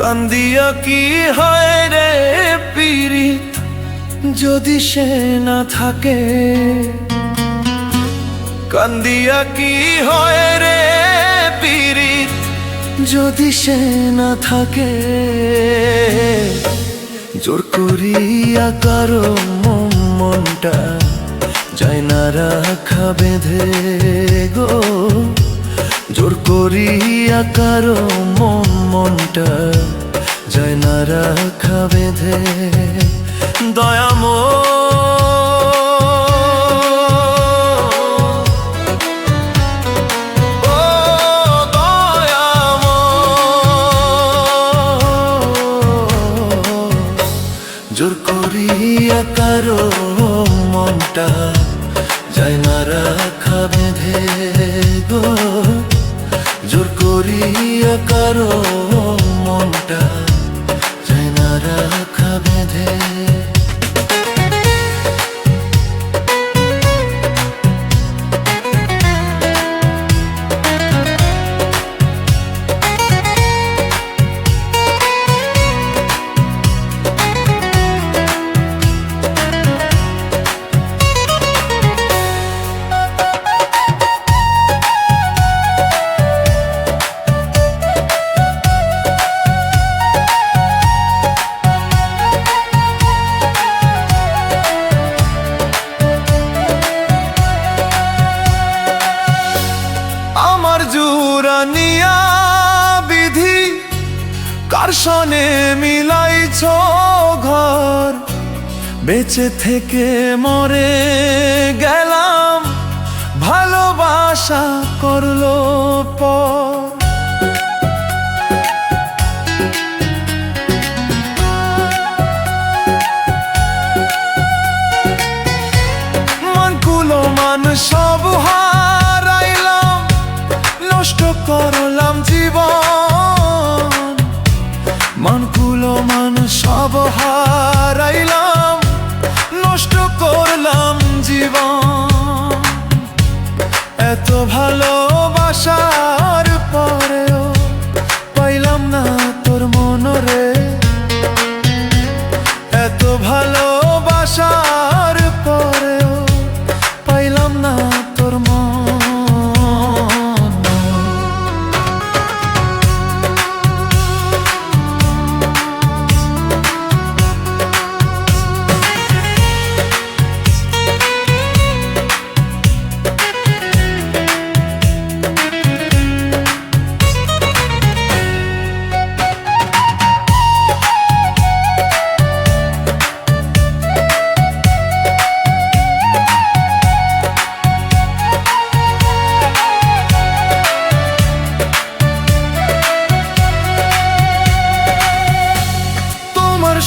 কান্দিয়া কি হয় রে পীড়িত যদি সে না থাকে। কান্দিয়া কি হয় রে পীড়িত যদি সে না থাকে। জোর করিয়া কারো মনটা যায় না রাখা বেঁধে গো। জোর করিয়া কারো মনটা যায় না রাখা বেঁধে। দয়াময় জোর করিয়া কারো মনটা যায় না রাখা বেঁধে গো। জোর করিয়া কারো মনটা যায় না রাখা বেঁধে। জুরানিয়া বিধি কার সনে মিলাইছ ঘর। বেঁচে থেকে মরে গেলাম ভালোবাসা করলো পর। মনকুলো মান সব হারাইলাম, নষ্ট করলাম জীবন। মনকুলো মান সব হারাইলাম, নষ্ট করলাম জীবন। এত ভালোবাসার পরেও পাইলাম না তোর মনরে। এত ভালোবাসার পরেও পাইলাম না তোর মন।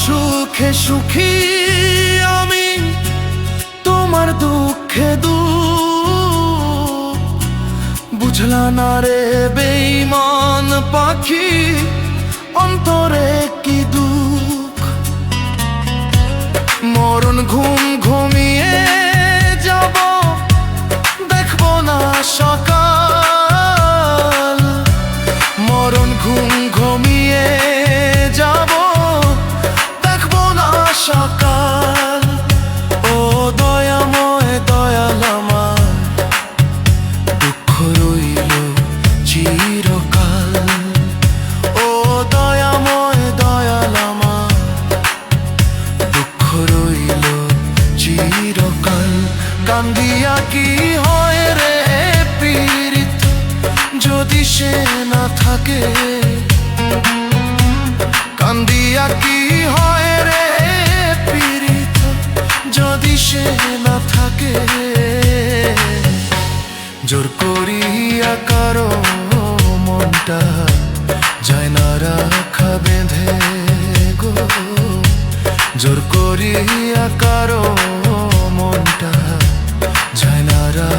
সুখে সুখী আমি, তোমার দুঃখে দুঃখ। বুঝলা না রে বেঈমান পাখি, অন্তরে কি দুঃখ। মরণ ঘুম ঘুমিয়ে যাব, দেখবো না সকাল। মরণ ঘুম ঘুমিয়ে যাব, সকাল। ও দয়াময় দয়াল আমার, দুঃখ রইল চিরকাল। ও দয়াময় দয়াল আমার, দুঃখ রইল চিরকাল। কান্দিয়া কি হয় রে পীড়িত যদি সে না থাকে। কান্দিয়া কি হয় রে পীড়িত যদি সে না থাকে। জোর করিয়া কারো মনটা যায় না রাখা বেঁধে গো। জোর করিয়া কারো মনটা যায় না রাখা।